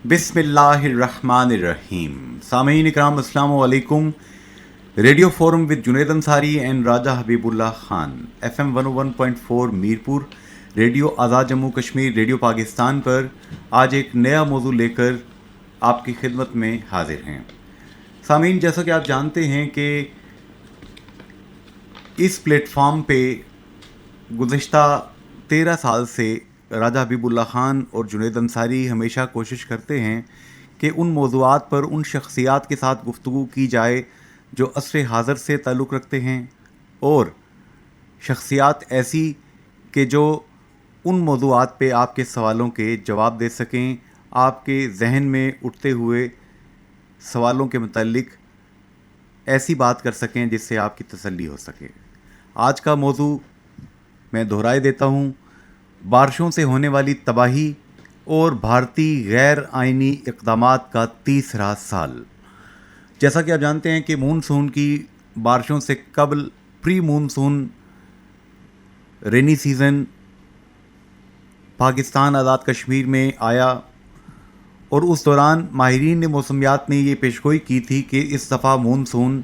بسم اللہ الرحمن الرحیم. سامعین اکرام السلام علیکم. Radio forum with Junaid Ansari and Raja Habibullah Khan, F M 101.4 Mirpur, radio Azad Jammu Kashmir, radio Pakistan پر آج ایک نیا موضوع لے کر آپ کی خدمت میں حاضر ہیں. سامعین, جیسا کہ آپ جانتے ہیں کہ اس پلیٹ فارم پہ گزشتہ 13 سال سے راجہ حبیب اللہ خان اور جنید انصاری ہمیشہ کوشش کرتے ہیں کہ ان موضوعات پر ان شخصیات کے ساتھ گفتگو کی جائے جو عصر حاضر سے تعلق رکھتے ہیں, اور شخصیات ایسی کہ جو ان موضوعات پہ آپ کے سوالوں کے جواب دے سکیں, آپ کے ذہن میں اٹھتے ہوئے سوالوں کے متعلق ایسی بات کر سکیں جس سے آپ کی تسلی ہو سکے. آج کا موضوع میں دہرائے دیتا ہوں: بارشوں سے ہونے والی تباہی اور بھارتی غیر آئینی اقدامات کا تیسرا سال. جیسا کہ آپ جانتے ہیں کہ مونسون کی بارشوں سے قبل پری monsoon rainy season Pakistan Azad Kashmir میں آیا, اور اس دوران ماہرین موسمیات نے یہ پیشگوئی کی تھی کہ اس دفعہ مونسون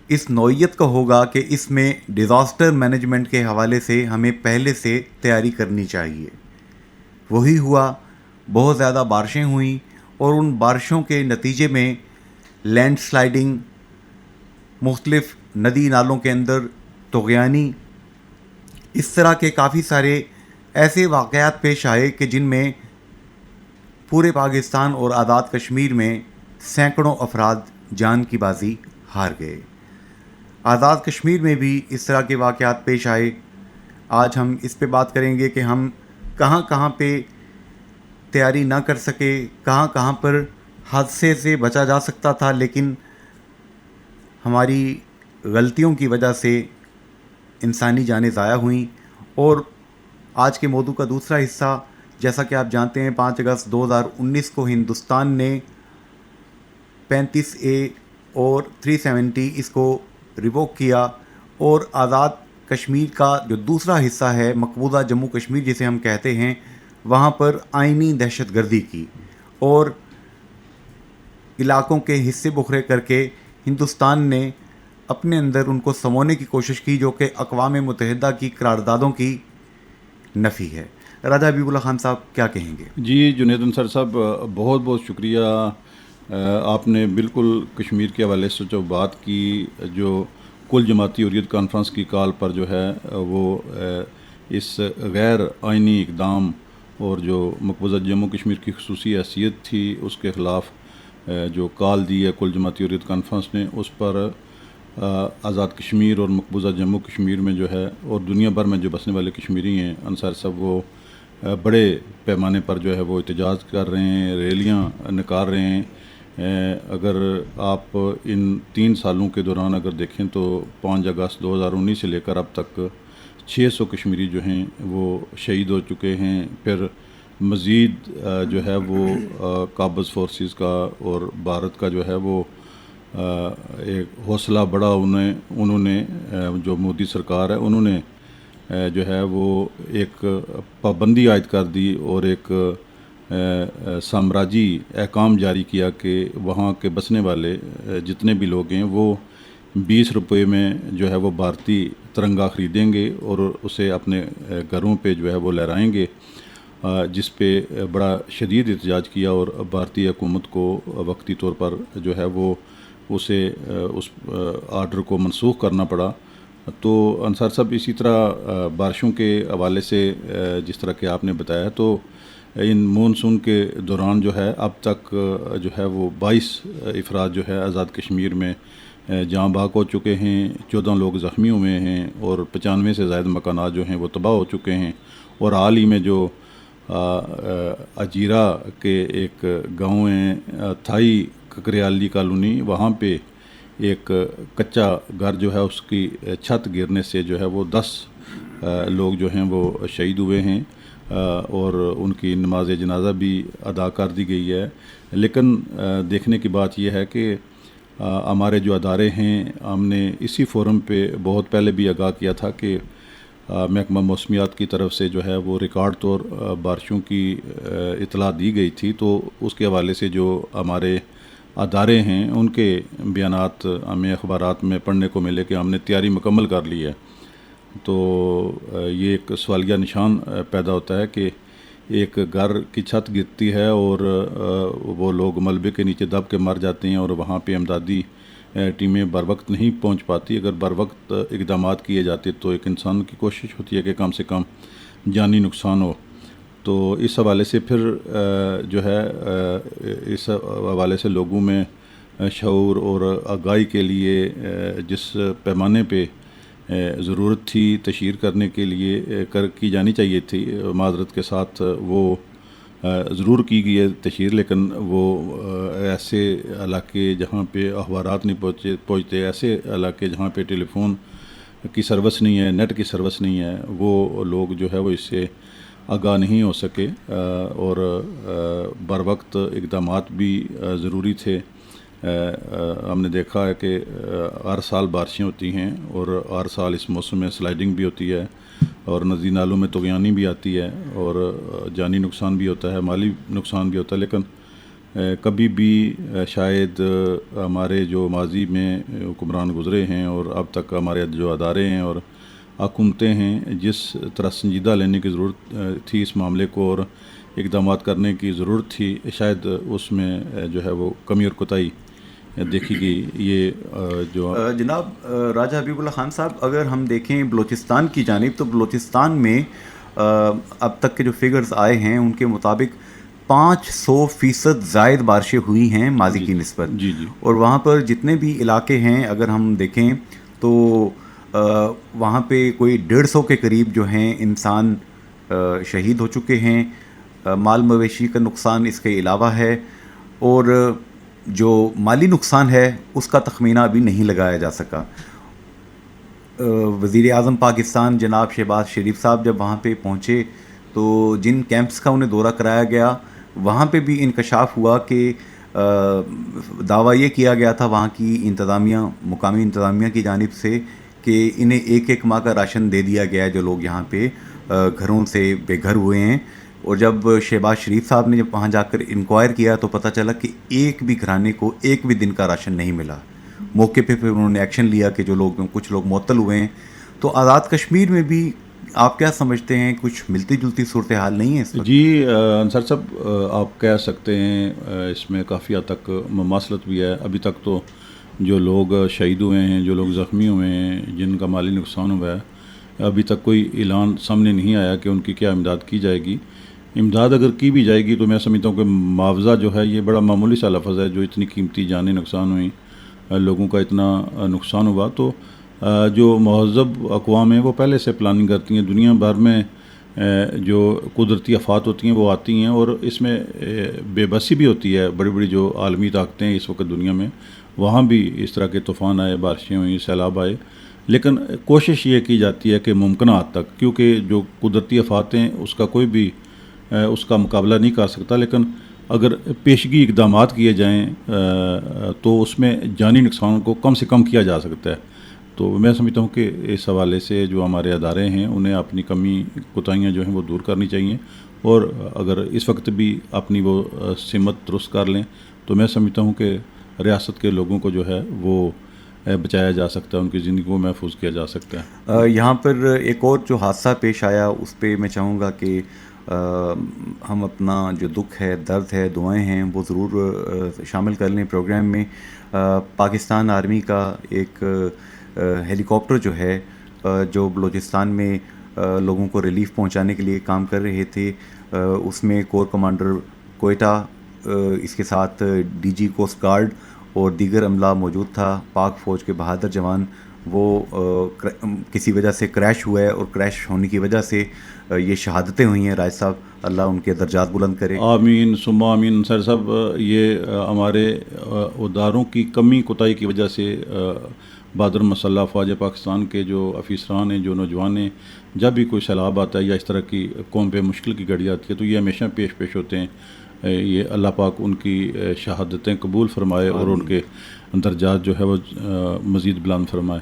اس نوعیت کا ہوگا کہ اس میں ڈیزاسٹر مینجمنٹ کے حوالے سے ہمیں پہلے سے تیاری کرنی چاہیے. وہی ہوا, بہت زیادہ بارشیں ہوئیں, اور ان بارشوں کے نتیجے میں لینڈ سلائڈنگ, مختلف ندی نالوں کے اندر طغیانی, اس طرح کے کافی سارے ایسے واقعات پیش آئے کہ جن میں پورے پاکستان اور آزاد کشمیر میں سینکڑوں افراد جان کی بازی ہار گئے. آزاد کشمیر میں بھی اس طرح کے واقعات پیش آئے. آج ہم اس پہ بات کریں گے کہ ہم کہاں کہاں پہ تیاری نہ کر سکے, کہاں کہاں پر حادثے سے بچا جا سکتا تھا لیکن ہماری غلطیوں کی وجہ سے انسانی جانیں ضائع ہوئیں. اور آج کے موضوع کا دوسرا حصہ, جیسا کہ آپ جانتے ہیں 5 اگست 2019 کو ہندوستان نے 35A اور 370 اس کو ریووک کیا, اور آزاد کشمیر کا جو دوسرا حصہ ہے مقبوضہ جموں کشمیر جسے ہم کہتے ہیں, وہاں پر آئینی دہشت گردی کی اور علاقوں کے حصے بکھرے کر کے ہندوستان نے اپنے اندر ان کو سمونے کی کوشش کی, جو کہ اقوام متحدہ کی قراردادوں کی نفی ہے. راجہ حبیب اللہ خان صاحب کیا کہیں گے؟ جی جنید انصار صاحب, بہت بہت شکریہ. آپ نے بالکل کشمیر کے حوالے سے جو بات کی, جو کل جماعتی حریت کانفرنس کی کال پر جو ہے وہ اس غیر آئینی اقدام اور جو مقبوضہ جموں کشمیر کی خصوصی حیثیت تھی اس کے خلاف جو کال دی ہے کل جماعتی حریت کانفرنس نے, اس پر آزاد کشمیر اور مقبوضہ جموں کشمیر میں جو ہے اور دنیا بھر میں جو بسنے والے کشمیری ہیں انصار صاحب, وہ بڑے پیمانے پر جو ہے وہ احتجاج کر رہے ہیں, ریلیاں نکال رہے ہیں. اگر آپ ان 3 سالوں کے دوران اگر دیکھیں تو 5 اگست 2019 سے لے کر اب تک 600 کشمیری جو ہیں وہ شہید ہو چکے ہیں. پھر مزید جو ہے وہ قابض فورسز کا اور بھارت کا جو ہے وہ ایک حوصلہ بڑا انہوں نے جو مودی سرکار ہے انہوں نے جو ہے وہ ایک پابندی عائد کر دی اور ایک سامراجی احکام جاری کیا کہ وہاں کے بسنے والے جتنے بھی لوگ ہیں وہ 20 روپے میں جو ہے وہ بھارتی ترنگا خریدیں گے اور اسے اپنے گھروں پہ جو ہے وہ لہرائیں گے, جس پہ بڑا شدید احتجاج کیا اور بھارتی حکومت کو وقتی طور پر جو ہے وہ اس آرڈر کو منسوخ کرنا پڑا. تو انصار صاحب, اسی طرح بارشوں کے حوالے سے جس طرح کہ آپ نے بتایا, تو ان مونسون کے دوران جو ہے اب تک جو ہے وہ 22 افراد جو ہے آزاد کشمیر میں جاں بحق ہو چکے ہیں, 14 لوگ زخمی ہوئے ہیں, اور 95 سے زائد مکانات جو ہیں وہ تباہ ہو چکے ہیں. اور حال ہی میں جو اجیرا کے ایک گاؤں ہے تھائی ککریالی کالونی, وہاں پہ ایک کچا گھر جو ہے اس کی چھت گرنے سے جو ہے وہ 10 لوگ جو ہیں وہ شہید ہوئے ہیں, اور ان کی نماز جنازہ بھی ادا کر دی گئی ہے. لیکن دیکھنے کی بات یہ ہے کہ ہمارے جو ادارے ہیں, ہم نے اسی فورم پہ بہت پہلے بھی آگاہ کیا تھا کہ محکمہ موسمیات کی طرف سے جو ہے وہ ریکارڈ طور بارشوں کی اطلاع دی گئی تھی، تو اس کے حوالے سے جو ہمارے ادارے ہیں ان کے بیانات ہمیں اخبارات میں پڑھنے کو ملے کہ ہم نے تیاری مکمل کر لی ہے. تو یہ ایک سوالیہ نشان پیدا ہوتا ہے کہ ایک گھر کی چھت گرتی ہے اور وہ لوگ ملبے کے نیچے دب کے مر جاتے ہیں اور وہاں پہ امدادی ٹیمیں بر وقت نہیں پہنچ پاتی. اگر بر وقت اقدامات کیے جاتے تو ایک انسان کی کوشش ہوتی ہے کہ کم سے کم جانی نقصان ہو. تو اس حوالے سے پھر جو ہے اس حوالے سے لوگوں میں شعور اور آگاہی کے لیے جس پیمانے پہ ضرورت تھی تشہیر کرنے کے لیے کی جانی چاہیے تھی، معذرت کے ساتھ وہ ضرور کی گئی ہے تشہیر، لیکن وہ ایسے علاقے جہاں پہ اخبارات نہیں پہنچتے، ایسے علاقے جہاں پہ ٹیلی فون کی سروس نہیں ہے، نیٹ کی سروس نہیں ہے، وہ لوگ جو ہے وہ اس سے آگاہ نہیں ہو سکے اور بر وقت اقدامات بھی ضروری تھے. ہم نے دیکھا ہے کہ ہر سال بارشیں ہوتی ہیں اور ہر سال اس موسم میں سلائڈنگ بھی ہوتی ہے اور ندی نالوں میں طغیانی بھی آتی ہے اور جانی نقصان بھی ہوتا ہے، مالی نقصان بھی ہوتا ہے. لیکن کبھی بھی شاید ہمارے جو ماضی میں حکمران گزرے ہیں اور اب تک ہمارے جو ادارے ہیں اور حکومتیں ہیں جس طرح سنجیدہ لینے کی ضرورت تھی اس معاملے کو اور اقدامات کرنے کی ضرورت تھی، شاید اس میں جو ہے وہ کمی اور کوتاہی دیکھی گئی. یہ جو جناب راجہ حبیب اللہ خان صاحب، اگر ہم دیکھیں بلوچستان کی جانب تو بلوچستان میں اب تک کے جو فگرز آئے ہیں ان کے مطابق 500% زائد بارشیں ہوئی ہیں ماضی کی نسبت. جی جی اور وہاں پر جتنے بھی علاقے ہیں اگر ہم دیکھیں تو وہاں پہ کوئی 150 کے قریب جو ہیں انسان شہید ہو چکے ہیں، مال مویشی کا نقصان اس کے علاوہ ہے، اور جو مالی نقصان ہے اس کا تخمینہ ابھی نہیں لگایا جا سکا. وزیر اعظم پاکستان جناب شہباز شریف صاحب جب وہاں پہ پہنچے تو جن کیمپس کا انہیں دورہ کرایا گیا وہاں پہ بھی انکشاف ہوا کہ دعویٰ یہ کیا گیا تھا وہاں کی انتظامیہ، مقامی انتظامیہ کی جانب سے کہ انہیں ایک ماہ کا راشن دے دیا گیا ہے جو لوگ یہاں پہ گھروں سے بے گھر ہوئے ہیں. اور جب شہباز شریف صاحب نے جب وہاں جا کر انکوائر کیا تو پتہ چلا کہ ایک بھی گھرانے کو ایک بھی دن کا راشن نہیں ملا. موقع پہ پھر انہوں نے ایکشن لیا کہ جو لوگ کچھ لوگ معطل ہوئے ہیں. تو آزاد کشمیر میں بھی آپ کیا سمجھتے ہیں کچھ ملتی جلتی صورتحال نہیں ہے اس وقت؟ جی انصر صاحب، آپ کہہ سکتے ہیں اس میں کافی حد تک مماثلت بھی ہے. ابھی تک تو جو لوگ شہید ہوئے ہیں، جو لوگ زخمی ہوئے ہیں، جن کا مالی نقصان ہوا ہے، ابھی تک کوئی اعلان سامنے نہیں آیا کہ ان کی کیا امداد کی جائے گی. امداد اگر کی بھی جائے گی تو میں سمجھتا ہوں کہ معاوضہ جو ہے یہ بڑا معمولی سا لفظ ہے. جو اتنی قیمتی جانیں نقصان ہوئیں، لوگوں کا اتنا نقصان ہوا، تو جو مہذب اقوام ہیں وہ پہلے سے پلاننگ کرتی ہیں. دنیا بھر میں جو قدرتی آفات ہوتی ہیں وہ آتی ہیں اور اس میں بے بسی بھی ہوتی ہے. بڑی بڑی جو عالمی طاقتیں ہیں اس وقت دنیا میں، وہاں بھی اس طرح کے طوفان آئے، بارشیں ہوئیں، سیلاب آئے، لیکن کوشش یہ کی جاتی ہے کہ ممکنہ حد تک، کیونکہ جو قدرتی آفات ہیں اس کا کوئی بھی اس کا مقابلہ نہیں کر سکتا، لیکن اگر پیشگی اقدامات کیے جائیں تو اس میں جانی نقصان کو کم سے کم کیا جا سکتا ہے. تو میں سمجھتا ہوں کہ اس حوالے سے جو ہمارے ادارے ہیں انہیں اپنی کمی کوتاہیاں جو ہیں وہ دور کرنی چاہیے، اور اگر اس وقت بھی اپنی وہ سمت درست کر لیں تو میں سمجھتا ہوں کہ ریاست کے لوگوں کو جو ہے وہ بچایا جا سکتا ہے، ان کی زندگی کو محفوظ کیا جا سکتا ہے. یہاں پر ایک اور جو حادثہ پیش آیا اس پہ میں چاہوں گا کہ ہم اپنا جو دکھ ہے، درد ہے، دعائیں ہیں وہ ضرور شامل کر لیں پروگرام میں. پاکستان آرمی کا ایک ہیلی کاپٹر جو ہے جو بلوچستان میں لوگوں کو ریلیف پہنچانے کے لیے کام کر رہے تھے، اس میں کور کمانڈر کوئٹہ، اس کے ساتھ ڈی جی کوسٹ گارڈ اور دیگر عملہ موجود تھا. پاک فوج کے بہادر جوان وہ کسی وجہ سے کریش ہوا ہے اور کریش ہونے کی وجہ سے یہ شہادتیں ہوئی ہیں. راج صاحب اللہ ان کے درجات بلند کرے. آمین ثم آمین. سر صاحب، یہ ہمارے اداروں کی کمی کوتاہی کی وجہ سے بہادر مسلح افواج پاکستان کے جو افیسران ہیں، جو نوجوان ہیں، جب بھی کوئی سیلاب آتا ہے یا اس طرح کی قوم پہ مشکل کی گھڑی آتی ہے تو یہ ہمیشہ پیش ہوتے ہیں. یہ اللہ پاک ان کی شہادتیں قبول فرمائے اور ان کے درجات جو ہے وہ مزید بلند فرمائے.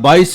22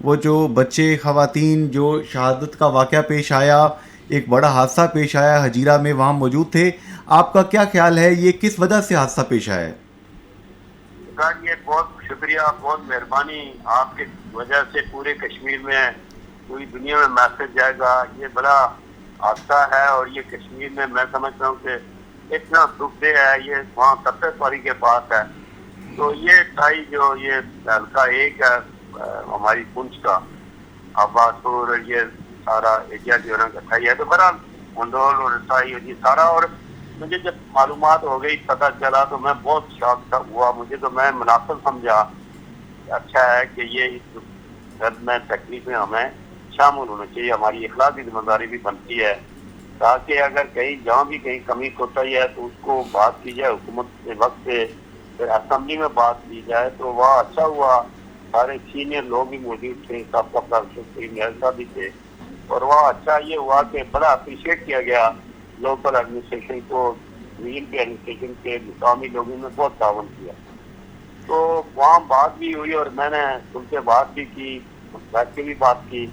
وہ جو بچے خواتین جو شہادت کا واقعہ پیش آیا، ایک بڑا حادثہ پیش آیا حجیرہ میں، وہاں موجود تھے. آپ کا کیا خیال ہے یہ کس وجہ سے حادثہ پیش آیا ہے؟ یہ بہت شکریہ، بہت مہربانی. آپ کی وجہ سے پورے کشمیر میں پوری دنیا میں میسج جائے گا. یہ بڑا حادثہ ہے اور یہ کشمیر میں سمجھتا ہوں کہ اتنا دکھ دہ ہے. یہ وہاں ستر پاری کے پاس ہے. تو یہ ٹائی جو یہ حلقہ ایک ہے ہماری پنچ کا عباسپور اور یہ سارا ایریا جو ہے نا اکٹھائی ہے. تو بہرحال منڈول اور رسائی اور یہ سارا، اور مجھے جب معلومات ہو گئی پتہ چلا تو میں بہت شاک ہوا. مجھے تو میں مناسب سمجھا اچھا ہے کہ یہ اس درد میں تکلیف میں ہمیں شامل ہونا چاہیے. ہماری اخلاقی ذمہ داری بھی بنتی ہے تاکہ اگر کہیں جہاں بھی کہیں کمی کوتاہی ہے تو اس کو بات کی جائے حکومت کے وقت سے، پھر اسمبلی میں بات کی جائے. تو وہ اچھا ہوا سارے سینئر لوگ بھی موجود تھے، سب کا صاحب بھی تھے. اور وہ اچھا یہ ہوا کہ بڑا اپریشیٹ کیا گیا لوکل ایڈمنسٹریشن کو، ریجن کے ایڈمنسٹریشن کے مقامی لوگوں نے بہت تعاون کیا. تو وہاں بات بھی ہوئی اور میں نے ان سے بات بھی کی، بیٹھ کے بھی بات کی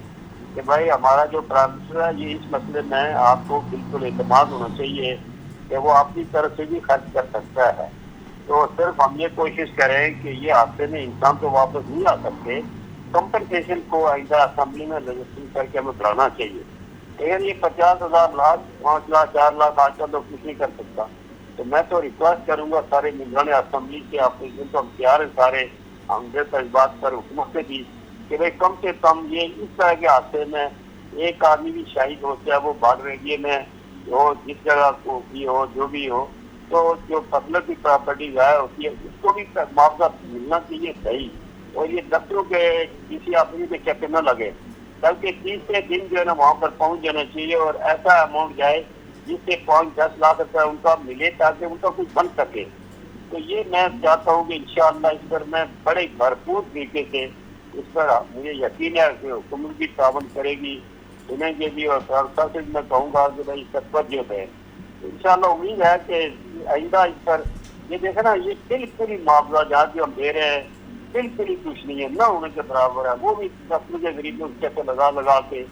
کہ بھائی ہمارا جو پرائم منسٹر ہے یہ اس مسئلے میں آپ کو بالکل اعتماد ہونا چاہیے کہ وہ اپنی طرف سے بھی خرچ کر سکتا ہے. تو صرف ہم یہ کوشش کریں کہ یہ حادثے میں انسان تو واپس نہیں آ سکتے، کمپنسیشن کو آئندہ اسمبلی میں لیجسلیشن کر کے ہمیں بڑھانا چاہیے. اگر یہ 50,000 لاکھ 5 لاکھ 4 لاکھ آج کل تو کچھ نہیں کر سکتا. تو میں تو ریکویسٹ کروں گا سارے ممبران اسمبلی سے، اپوزیشن تو ہم تیار ہیں سارے، ہم دیکھ اس بات پر حکومت سے بھی کہ بھائی کم سے کم یہ اس طرح کے حادثے میں ایک آدمی بھی شہید ہو چاہے وہ بارڈر ایریے میں ہو، جس جگہ کو بھی ہو جو بھی ہو، تو جو پبلک کی پراپرٹی ضائع ہوتی ہے اس کو بھی معاوضہ ملنا چاہیے صحیح. اور یہ دفتروں کے کسی آدمی کے چکر نہ لگے، بلکہ 30 دن جو ہے نا وہاں پر پہنچ جانا چاہیے اور ایسا اماؤنٹ جائے جس سے 5-10 لاکھ روپے ان کا ملے تاکہ ان کا کچھ بن سکے. تو یہ میں چاہتا ہوں کہ انشاءاللہ اس پر میں بڑے بھرپور طریقے سے اس پر مجھے یقین ہے کہ حکومت بھی تعاون کرے گی، سنیں گے بھی، اور سرکار سے میں کہوں گا کہ بھائی سچ جو ہے انشاءاللہ امید ہے کہ آئندہ اس پر یہ دیکھیں نا یہ بالکل ہی معاوضہ جہاں جو ہم دے رہے ہیں بالکل ہی کچھ نہیں ہے، نہ ہونے کے برابر ہے. وہ بھی دفتر کے ذریعے اس کے لگا کے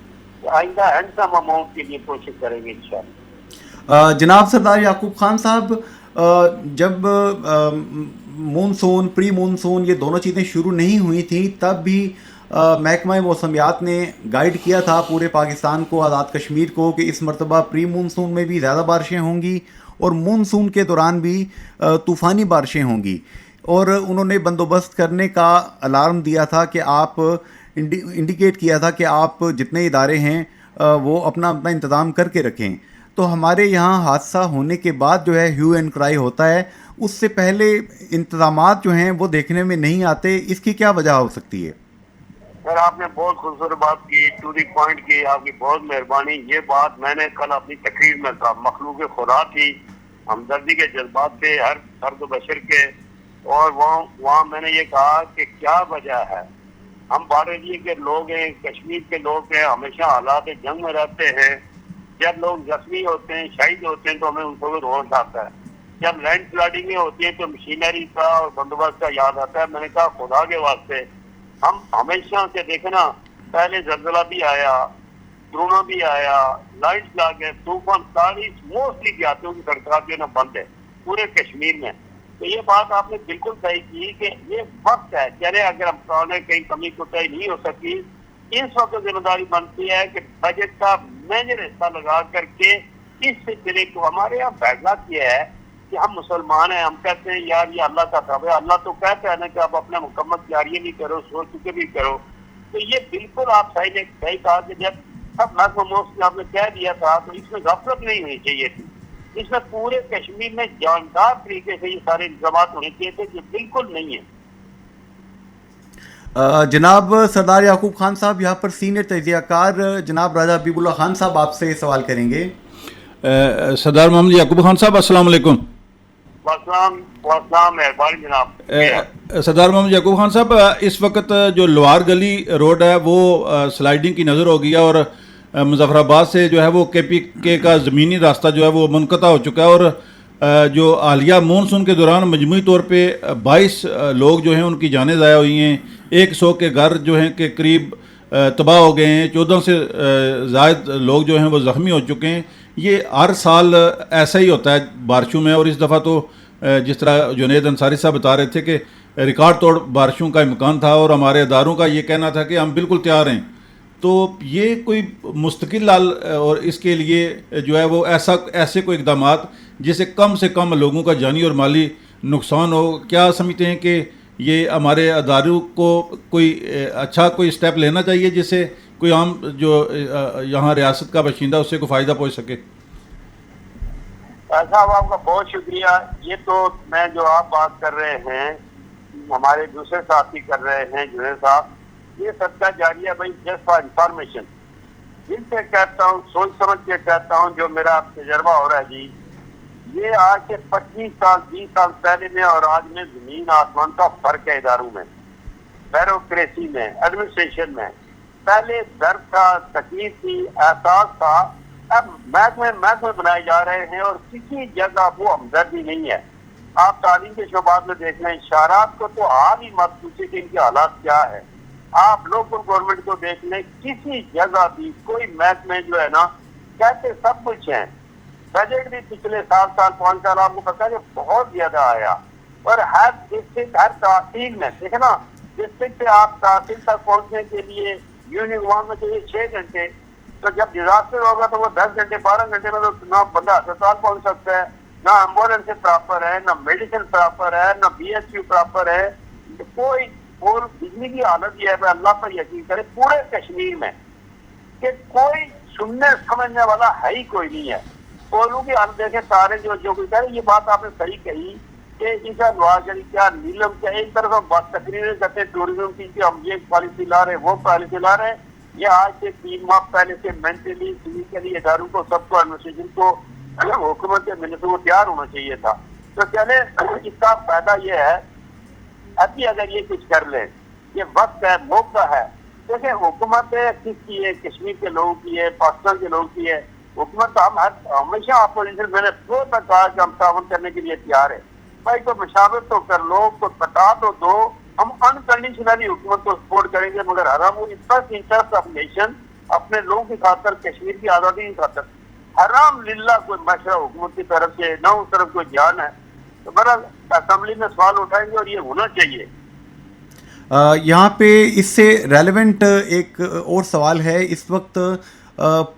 آئندہ ہینڈسم اماؤنٹ کے لیے کوشش کریں گے انشاءاللہ. جناب سردار یعقوب خان صاحب، جب مونسون پری مونسون یہ دونوں چیزیں شروع نہیں ہوئی تھیں تب بھی محکمہ موسمیات نے گائیڈ کیا تھا پورے پاکستان کو، آزاد کشمیر کو، کہ اس مرتبہ پری مونسون میں بھی زیادہ بارشیں ہوں گی اور مونسون کے دوران بھی طوفانی بارشیں ہوں گی. اور انہوں نے بندوبست کرنے کا الارم دیا تھا کہ آپ انڈیکیٹ کیا تھا کہ آپ جتنے ادارے ہیں وہ اپنا انتظام کر کے رکھیں. تو ہمارے یہاں حادثہ ہونے کے بعد جو ہے ہیو اینڈ کرائی ہوتا ہے، اس سے پہلے انتظامات جو ہیں وہ دیکھنے میں نہیں آتے. اس کی کیا وجہ ہو سکتی ہے؟ سر آپ نے بہت خوبصورت بات کی، ٹو دی پوائنٹ کی، آپ کی بہت مہربانی. یہ بات میں نے کل اپنی تقریر میں کہا، مخلوق خدا تھی، ہمدردی کے جذبات تھے ہر فرد و بشر کے. اور وہاں میں نے یہ کہا کہ کیا وجہ ہے، ہم بارڈر ایریا کے لوگ ہیں، کشمیر کے لوگ ہیں، ہمیشہ حالات جنگ میں رہتے ہیں. جب لوگ زخمی ہوتے ہیں شہید ہوتے ہیں تو ہمیں ان کو بھی روش آتا ہے. جب لینڈ سلائڈنگیں ہوتی ہیں تو مشینری کا اور بندوبست کا یاد آتا ہے. میں نے کہا خدا کے واسطے ہم ہمیشہ سے دیکھنا، پہلے زلزلہ بھی آیا، درونا بھی آیا، لائٹ لاگ ہے، طوفان، ساری موسٹلی دیہاتوں کی سڑکیں جو ہے نا بند ہے پورے کشمیر میں. تو یہ بات آپ نے بالکل صحیح کی کہ یہ وقت ہے، چلے اگر ہم کہیں کمی کوتاہی نہیں ہو سکی، اس وقت ذمہ داری بنتی ہے کہ بجٹ کا میجر حصہ لگا کر کے اس سلسلے کو ہمارے یہاں فیصلہ کیا ہے کہ ہم مسلمان ہیں. ہم کہتے ہیں یار یہ اللہ کا کام ہے، اللہ تو کہتا ہے نا کہ آپ اپنے مکمل تیاری نہیں کرو، سوچ چکے بھی کرو. تو یہ بالکل آپ صحیح کہا کہ جب سب محکمہ آپ نے کہہ دیا تھا تو اس میں غفلت نہیں ہونی چاہیے تھی. اس میں پورے کشمیر میں جاندار طریقے سے یہ سارے انتظامات ہونے چاہیے تھے، جو بالکل نہیں ہے. جناب سردار یعقوب خان صاحب، یہاں پر سینئر تجزیہ کار جناب راجہ حبیب اللہ خان صاحب آپ سے سوال کریں گے. سردار محمد یعقوب خان صاحب السلام علیکم. مہربانی جناب. سردار محمد یعقوب خان صاحب، اس وقت جو لوار گلی روڈ ہے وہ سلائیڈنگ کی نظر ہو گیا اور مظفر آباد سے جو ہے وہ کے پی کے کا زمینی راستہ جو ہے وہ منقطع ہو چکا ہے. اور جو حالیہ مونسون کے دوران مجموعی طور پہ 22 لوگ جو ہیں ان کی جانیں ضائع ہوئی ہیں، 100 کے گھر جو ہیں کہ قریب تباہ ہو گئے ہیں, 14 سے زائد لوگ جو ہیں وہ زخمی ہو چکے ہیں. یہ ہر سال ایسا ہی ہوتا ہے بارشوں میں, اور اس دفعہ تو جس طرح جنید انصاری صاحب بتا رہے تھے کہ ریکارڈ توڑ بارشوں کا امکان تھا, اور ہمارے اداروں کا یہ کہنا تھا کہ ہم بالکل تیار ہیں. تو یہ کوئی مستقل حل اور اس کے لیے جو ہے وہ ایسے کوئی اقدامات جس سے کم لوگوں کا جانی اور مالی نقصان ہو, کیا سمجھتے ہیں کہ یہ ہمارے اداروں کو کوئی اچھا کوئی اسٹیپ لینا چاہیے جس سے کوئی عام جو یہاں ریاست کا باشندہ اس سے کوئی فائدہ پہنچ سکے؟ صاحب آپ کا بہت شکریہ. یہ تو میں جو آپ بات کر رہے ہیں, ہمارے دوسرے ساتھی کر رہے ہیں جنید صاحب, یہ صدقہ جاریہ بھائی جسٹ فار انفارمیشن. جن سے کہتا ہوں, سوچ سمجھ کے کہتا ہوں, جو میرا تجربہ ہو رہا ہے جی, یہ آج سے 25 سال 20 سال پہلے میں اور آج میں زمین آسمان کا فرق ہے. اداروں میں, بیوروکریسی میں, ایڈمنسٹریشن میں پہلے درد تھا, تکلیف تھی, احساس تھا. اب محکمے بنائے جا رہے ہیں اور کسی جگہ وہ ہمدردی نہیں ہے. آپ تعلیم کے شعبات میں دیکھ لیں, اشارات کو تو آپ ہی مت پوچھیں کہ ان کے حالات کیا ہے. آپ لوکل گورنمنٹ کو دیکھ لیں, کسی جگہ بھی کوئی محکمے جو ہے نا کہتے سب کچھ ہیں. بجٹ بھی پچھلے 7 سال 5 سال آپ کو پتا ہے بہت زیادہ آیا, اور ہر ڈسٹرکٹ ہر تحصیل میں دیکھیں نا, ڈسٹرکٹ سے آپ تحصیل تک پہنچنے کے لیے یونیفارم میں چاہیے 6 گھنٹے, تو جب ڈیزاسٹر ہوگا تو وہ 10 گھنٹے 12 گھنٹے میں تو نہ بندہ اسپتال پہنچ سکتا ہے, نہ ایمبولینس پراپر ہے, نہ میڈیسن پراپر ہے, نہ BHU پراپر ہے, کوئی. اور بجلی کی حالت یہ ہے, اللہ پر یقین کرے پورے کشمیر میں کہ کوئی سننے سمجھنے والا ہے ہی کوئی نہیں ہے. پولوں کی حالت دیکھیں, سارے جو کوئی کہہ رہے, یہ بات آپ نے صحیح کہی کہ اس نواز شریف کیا نیلم کیا, ایک طرف ہم بات تقریریں کرتے ہیں ٹوریزم کی کہ ہم یہ پالیسی لا رہے ہیں وہ پالیسی لا رہے ہیں. یہ آج سے 3 ماہ پہلے سے مینٹلی فزیکلی اداروں کو سب کو ایڈمنسٹریشن کو حکومت کے منصوبے کو تیار ہونا چاہیے تھا. تو چلے اس کا فائدہ یہ ہے ابھی اگر یہ کچھ کر لیں, یہ وقت ہے, موقع ہے. دیکھیں حکومت کس کی ہے, کشمیر کے لوگوں کی ہے, پاکستان کے لوگوں کی ہے. حکومت ہم ہمیشہ اپوزیشن میں نے دو تک کہا کہ ہم تعاون کرنے کے لیے تیار ہیں. بھائی کو مشاورت تو کر لو, کو بتا تو دو, ہم انکنڈیشنلی حکومت کو سپورٹ کریں گے, مگر حرام فرسٹ انٹرسٹ آف نیشن, اپنے لوگوں کی خاطر, کشمیر کی آزادی کی خاطر, حرام للہ کوئی مشورہ حکومت کی طرف سے نہ اس طرف کوئی جان ہے. تو بہرحال اسمبلی میں سوال اٹھائیں گے اور یہ ہونا چاہیے. یہاں پہ اس سے ریلیونٹ ایک اور سوال ہے. اس وقت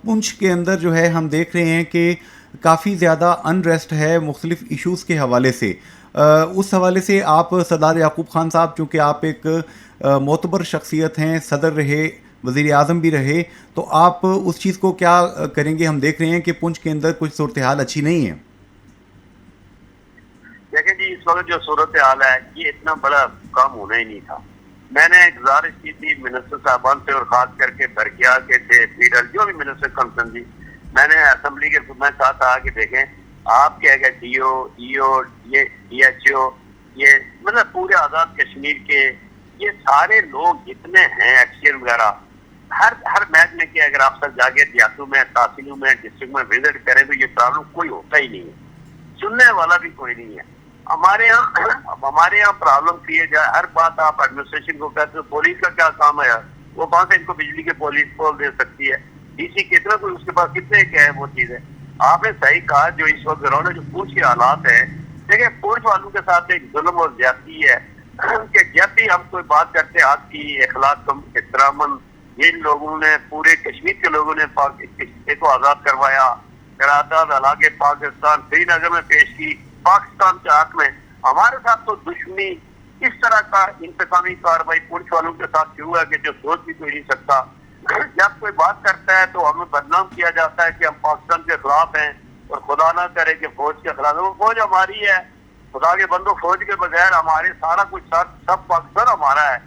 پنچ کے اندر جو ہے ہم دیکھ رہے ہیں کہ کافی زیادہ انریسٹ ہے مختلف ایشوز کے حوالے سے. اس حوالے سے آپ سردار یعقوب خان صاحب, چونکہ آپ ایک معتبر شخصیت ہیں, صدر رہے, وزیر اعظم بھی رہے, تو آپ اس چیز کو کیا کریں گے؟ ہم دیکھ رہے ہیں کہ پنچ کے اندر کچھ صورتحال اچھی نہیں ہے. دیکھیں جی, اس وقت جو صورتحال ہے یہ اتنا بڑا کام ہونا ہی نہیں تھا. میں نے گزارش کی تھی منسٹر صاحبان سے, اور خاص کر کے برقیہ کے تھے, فیڈر جو بھی منسٹر کنسرن تھی, میں نے اسمبلی کے میں کہا تھا کہ دیکھیں آپ کیا گئے DO, EO, یہ DHO, یہ مطلب پورے آزاد کشمیر کے یہ سارے لوگ جتنے ہیں ایکسچینج وغیرہ, ہر محکمے کے اگر آپ سب جاگے دیہاتوں میں, تحصیلوں میں, ڈسٹرکٹ میں وزٹ کریں تو یہ پرابلم کوئی ہوتا ہی نہیں ہے, سننے والا بھی کوئی نہیں ہے. ہمارے یہاں پرابلم کیے جائے, ہر بات آپ ایڈمنسٹریشن کو کہتے ہیں. پولیس کا کیا کام ہے, وہ کہاں سے ان کو بجلی کے پولیس پول دے سکتی ہے؟ DC کتنا کوئی اس کے پاس کتنے کیا ہے وہ چیز ہے. آپ نے صحیح کہا, جو اس وقت جو پونچھ کے حالات ہیں, دیکھیں پونچھ والوں کے ساتھ ایک ظلم اور زیادتی ہے کہ جب بھی ہم کوئی بات کرتے ہیں حق کی, اخلاق احترام, جن لوگوں نے پورے کشمیر کے لوگوں نے کو آزاد کروایا, قرارداد علاقے پاکستان سری نگر میں پیش کی, پاکستان کے حق میں ہمارے ساتھ تو دشمنی اس طرح کا انتقامی کاروائی پولیس والوں کے ساتھ شروع ہے کہ جو سوچ بھی کوئی نہیں سکتا. جب کوئی بات کرتا ہے تو ہمیں بدنام کیا جاتا ہے کہ ہم پاکستان کے خلاف ہیں, اور خدا نہ کرے کہ فوج کے خلاف. وہ فوج ہماری ہے, خدا کے بندوں, فوج کے بغیر ہمارے سارا کچھ سب پاکستان ہمارا ہے.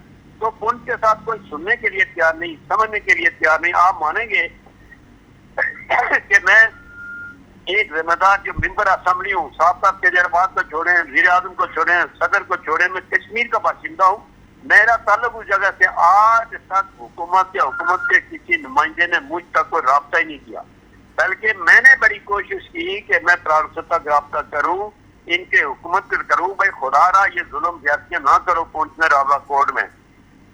تو پنچ کے ساتھ کوئی سننے کے لیے تیار نہیں, سمجھنے کے لیے تیار نہیں. آپ مانیں گے کہ میں ایک ذمہ دار جو ممبر اسمبلی ہوں, صاحب تجربات کو چھوڑیں, وزیر اعظم کو چھوڑیں, صدر کو چھوڑیں, میں کشمیر کا باشندہ ہوں. میرا تعلق اس جگہ سے آج تک حکومت کے کسی نمائندے نے مجھ تک کوئی رابطہ ہی نہیں کیا, بلکہ میں نے بڑی کوشش کی کہ میں پرائم تک رابطہ کروں, ان کے حکومت کروں. بھائی خدا رہا یہ ظلم زیادتیاں نہ کرو پہنچنے راولہ کوٹ میں.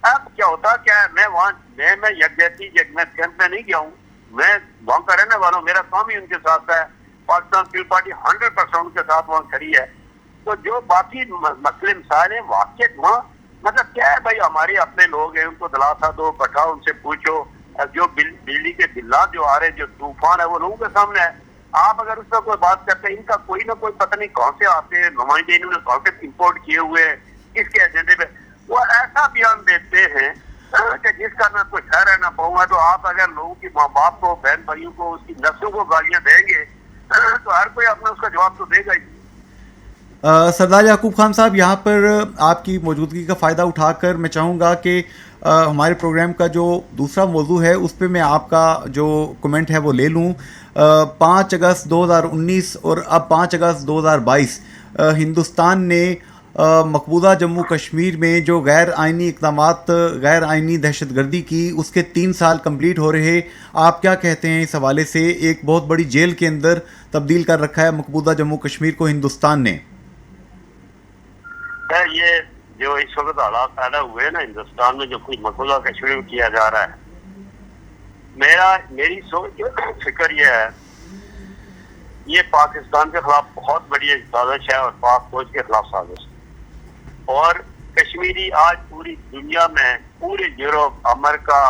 اب کیا ہوتا کیا ہے, میں وہاں میں یکجہتی میں کیمپ میں نہیں گیا ہوں, میں وہاں کا رہنے والا ہوں, میرا کام ہی ان کے ساتھ ہے. پاکستان پیپل پارٹی 100% ان کے ساتھ وہاں کھڑی ہے. تو جو باقی مسئلے مسائل ہیں واقع وہاں مطلب کیا ہے بھائی, ہمارے اپنے لوگ ہیں, ان کو دلاسا دو, بٹھاؤ, ان سے پوچھو. جو بجلی کے بلات جو آ رہے ہیں, جو طوفان ہے, وہ لوگوں کے سامنے ہے. آپ اگر اس میں کوئی بات کرتے ہیں, ان کا کوئی نہ کوئی پتہ نہیں کہاں سے آتے ہیں نمائندے, انہوں نے کہاں سے امپورٹ کیے ہوئے ہیں, کس کے ایجنڈے پہ وہ ایسا بیان دیتے ہیں کہ جس کا نہ کوئی ٹھہر ہے نہ پاؤں ہے. تو آپ اگر لوگوں کی ماں باپ کو, بہن بھائیوں کو, اس کی نسلوں کو گالیاں دیں گے تو ہر کوئی اپنا اس کا جواب تو دے گا ہی. سردار یعقوب خان صاحب, یہاں پر آپ کی موجودگی کا فائدہ اٹھا کر میں چاہوں گا کہ ہمارے پروگرام کا جو دوسرا موضوع ہے اس پہ میں آپ کا جو کمنٹ ہے وہ لے لوں. 5 اگست 2019 اور اب 5 اگست 2022 ہندوستان نے مقبوضہ جموں کشمیر میں جو غیر آئینی اقدامات, غیر آئینی دہشت گردی کی, اس کے 3 سال کمپلیٹ ہو رہے. آپ کیا کہتے ہیں اس حوالے سے؟ ایک بہت بڑی جیل کے اندر تبدیل کر رکھا ہے مقبوضہ جموں کشمیر کو ہندوستان نے. یہ جو اس وقت حالات پیدا ہوئے نا ہندوستان میں, جو کچھ مقبوضہ کشمیر میں کیا جا رہا ہے, میری سوچ فکر یہ ہے, یہ پاکستان کے خلاف بہت بڑی سازش ہے اور پاک فوج کے خلاف سازش ہے. اور کشمیری آج پوری دنیا میں, پورے یورپ, امریکہ,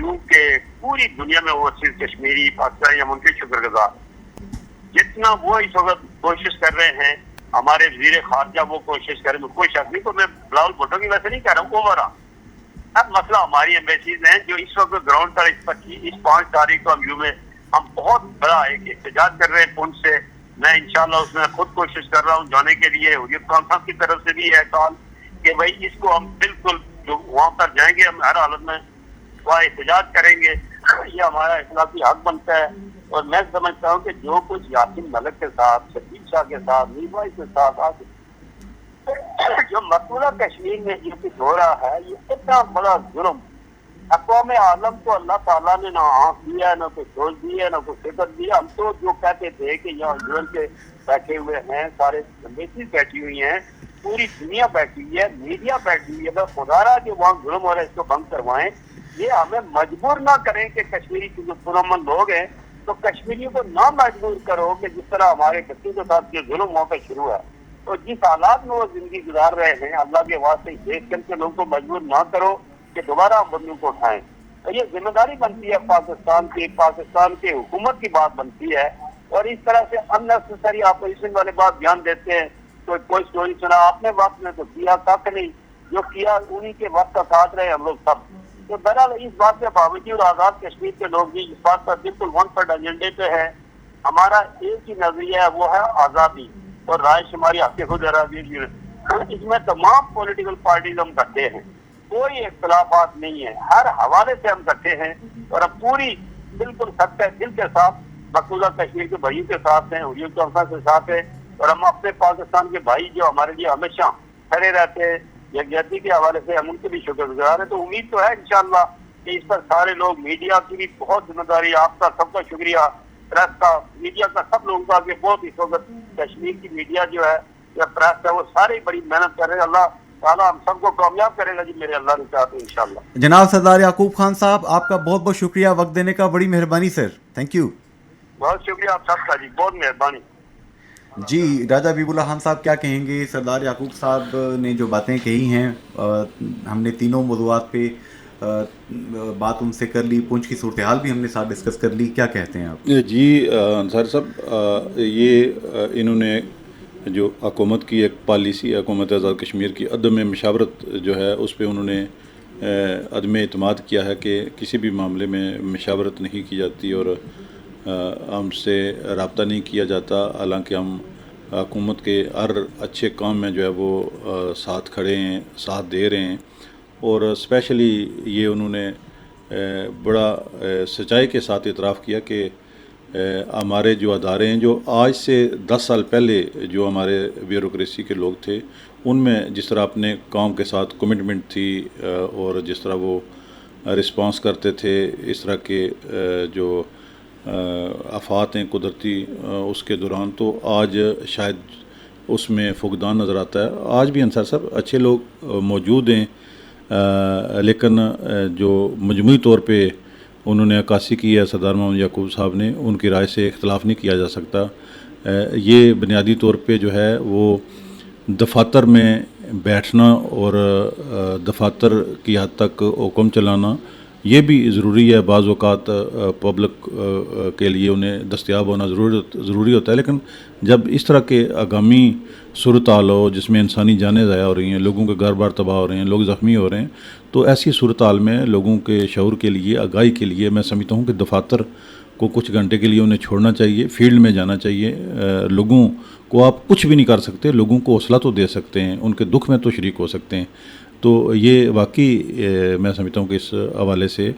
UK, پوری دنیا میں وہ صرف کشمیری پاکستانی ہم ان کے شکر گزار. جتنا وہ اس وقت کوشش کر رہے ہیں, ہمارے وزیر خارجہ وہ کوشش کریں, میں کوئی شک نہیں, تو میں بلاول بھٹو کی ویسے نہیں کہہ رہا ہوں, اوور آل. اب مسئلہ ہماری ایمبیسیز ہیں جو اس وقت گراؤنڈ پر اس 5 تاریخ کو ہم بہت بڑا ایک احتجاج کر رہے ہیں پونچھ سے. میں انشاءاللہ اس میں خود کوشش کر رہا ہوں جانے کے لیے. حریت کانفرنس کی طرف سے بھی ہے کال کہ بھائی اس کو ہم بالکل جو وہاں پر جائیں گے, ہم ہر حالت میں وہاں احتجاج کریں گے. یہ ہمارا اخلاقی حق بنتا ہے. اور میں سمجھتا ہوں کہ جو کچھ یاسین ملک کے ساتھ, شبیر شاہ کے ساتھ, میر بھائی کے ساتھ جو مقبوضہ کشمیر میں یہ کچھ ہو رہا ہے, یہ اتنا بڑا ظلم. اقوام عالم کو اللہ تعالیٰ نے نہ آنکھ دیا, نہ کوئی سوچ دی ہے, نہ کوئی فکر دیا. ہم تو جو کہتے تھے کہ یہاں یون کے بیٹھے ہوئے ہیں, سارے کمیٹیز بیٹھی ہوئی ہیں, پوری دنیا بیٹھی ہوئی ہے, میڈیا بیٹھی ہوئی ہے, بس خدا رہا کہ وہاں ظلم ہو رہا ہے اس کو بند کروائیں. یہ ہمیں مجبور نہ کریں کہ کشمیری کے جو پرامن لوگ ہیں, تو کشمیریوں کو نہ مجبور کرو کہ جس طرح ہمارے بچوں کے ساتھ یہ ظلم وہاں پہ شروع ہے. تو جس حالات میں وہ زندگی گزار رہے ہیں, اللہ کے واسطے دیکھ کر کے لوگوں کو مجبور نہ کرو کہ دوبارہ ہم بندوں کو اٹھائیں. تو یہ ذمہ داری بنتی ہے پاکستان کی حکومت کی بات بنتی ہے. اور اس طرح سے اننیسیسری اپوزیشن والے بات بیان دیتے ہیں. تو کوئی سٹوری سنا آپ نے, وقت میں تو کیا تک نہیں, جو کیا انہی کے وقت کا ساتھ رہے ہم لوگ سب. تو بہرحال اس بات کے باوجود آزاد کشمیر کے لوگ بھی اس بات پر بالکل 1/3 ایجنڈے پہ ہے. ہمارا ایک ہی نظریہ ہے, وہ ہے آزادی اور رائے شماری حق خود ارادی. اس میں تمام پولیٹیکل پارٹیز ہم کرتے ہیں, کوئی اختلافات نہیں ہے, ہر حوالے سے ہم کرتے ہیں. اور اب پوری بالکل سچے دل کے ساتھ مقبوضہ کشمیر کے بھائیوں کے ساتھ ہیں, حریت کانفرنس کے ساتھ ہیں. اور ہم اپنے پاکستان کے بھائی جو ہمارے لیے ہمیشہ کھڑے رہتے ہیں, یکجہتی کے حوالے سے ہم ان کے بھی شکر گزار ہیں. تو امید تو ہے انشاءاللہ کہ اس پر سارے لوگ, میڈیا کی بھی بہت ذمہ داری, آپ کا سب کا شکریہ, پریس کا, میڈیا کا, سب لوگوں کا, کہ بہت اس وقت کشمیر کی میڈیا جو ہے یا پریس ہے وہ سارے بڑی محنت کر رہے ہیں. اللہ تعالیٰ ہم سب کو کامیاب کرے گا جی, میرے اللہ نے چاہتے ہیں انشاءاللہ. جناب سردار یعقوب خان صاحب, آپ کا بہت بہت شکریہ وقت دینے کا, بڑی مہربانی سر, تھینک یو. بہت شکریہ آپ سب کا جی, بہت مہربانی. جی راجہ حبیب اللہ خان صاحب کیا کہیں گے؟ سردار یعقوب صاحب نے جو باتیں کہی ہیں, ہم نے تینوں موضوعات پہ بات ان سے کر لی, پونچھ کی صورتحال بھی ہم نے ساتھ ڈسکس کر لی. کیا کہتے ہیں آپ؟ جی انصاری صاحب, یہ انہوں نے جو حکومت کی ایک پالیسی, حکومت آزاد کشمیر کی عدم مشاورت جو ہے, اس پہ انہوں نے عدم اعتماد کیا ہے کہ کسی بھی معاملے میں مشاورت نہیں کی جاتی اور ہم سے رابطہ نہیں کیا جاتا. حالانکہ ہم حکومت کے ہر اچھے کام میں جو ہے وہ ساتھ کھڑے ہیں, ساتھ دے رہے ہیں. اور اسپیشلی یہ انہوں نے بڑا سچائی کے ساتھ اعتراف کیا کہ ہمارے جو ادارے ہیں, جو آج سے 10 سال پہلے جو ہمارے بیوروکریسی کے لوگ تھے, ان میں جس طرح اپنے کام کے ساتھ کمٹمنٹ تھی اور جس طرح وہ رسپانس کرتے تھے, اس طرح کے جو آفات ہیں قدرتی اس کے دوران, تو آج شاید اس میں فقدان نظر آتا ہے. آج بھی انصار صاحب اچھے لوگ موجود ہیں لیکن جو مجموعی طور پہ انہوں نے عکاسی کی ہے سردار محمد یعقوب صاحب نے، ان کی رائے سے اختلاف نہیں کیا جا سکتا. یہ بنیادی طور پہ جو ہے وہ دفاتر میں بیٹھنا اور دفاتر کی حد تک حکم چلانا یہ بھی ضروری ہے. بعض اوقات پبلک کے لیے انہیں دستیاب ہونا ضروری ہوتا ہے، لیکن جب اس طرح کے آگامی صورتحال ہو جس میں انسانی جانیں ضائع ہو رہی ہیں، لوگوں کے گھر بار تباہ ہو رہے ہیں، لوگ زخمی ہو رہے ہیں، تو ایسی صورتحال میں لوگوں کے شعور کے لیے، آگاہی کے لیے میں سمجھتا ہوں کہ دفاتر کو کچھ گھنٹے کے لیے انہیں چھوڑنا چاہیے، فیلڈ میں جانا چاہیے. لوگوں کو آپ کچھ بھی نہیں کر سکتے، لوگوں کو حوصلہ تو دے سکتے ہیں، ان کے دکھ میں تو شریک ہو سکتے ہیں. تو یہ واقعی میں سمجھتا ہوں کہ اس حوالے سے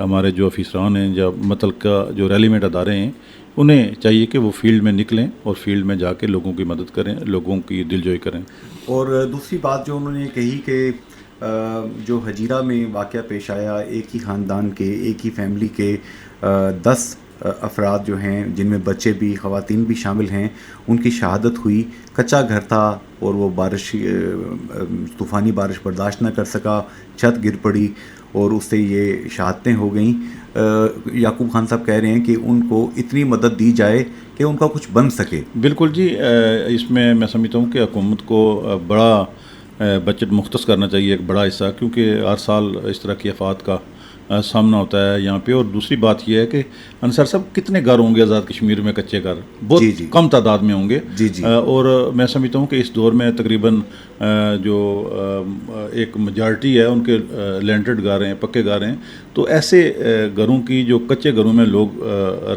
ہمارے جو افیسران ہیں یا متعلقہ جو ریلیونٹ ادارے ہیں انہیں چاہیے کہ وہ فیلڈ میں نکلیں اور فیلڈ میں جا کے لوگوں کی مدد کریں، لوگوں کی دلجوئی کریں. اور دوسری بات جو انہوں نے کہی کہ جو حجیرہ میں واقعہ پیش آیا، ایک ہی خاندان کے، ایک ہی فیملی کے 10 افراد جو ہیں جن میں بچے بھی، خواتین بھی شامل ہیں، ان کی شہادت ہوئی. کچا گھر تھا اور وہ طوفانی بارش برداشت نہ کر سکا، چھت گر پڑی اور اس سے یہ شہادتیں ہو گئیں. یعقوب خان صاحب کہہ رہے ہیں کہ ان کو اتنی مدد دی جائے کہ ان کا کچھ بن سکے. بالکل جی، اس میں سمجھتا ہوں کہ حکومت کو بڑا بجٹ مختص کرنا چاہیے، ایک بڑا حصہ، کیونکہ ہر سال اس طرح کی آفات کا سامنا ہوتا ہے یہاں پہ. اور دوسری بات یہ ہے کہ انصر صاحب کتنے گھر ہوں گے آزاد کشمیر میں کچے گھر؟ بہت کم تعداد میں ہوں گے. اور میں سمجھتا ہوں کہ اس دور میں تقریباً جو ایک میجارٹی ہے ان کے لینٹڈ گھر ہیں، پکے گھر ہیں. تو ایسے گھروں کی، جو کچے گھروں میں لوگ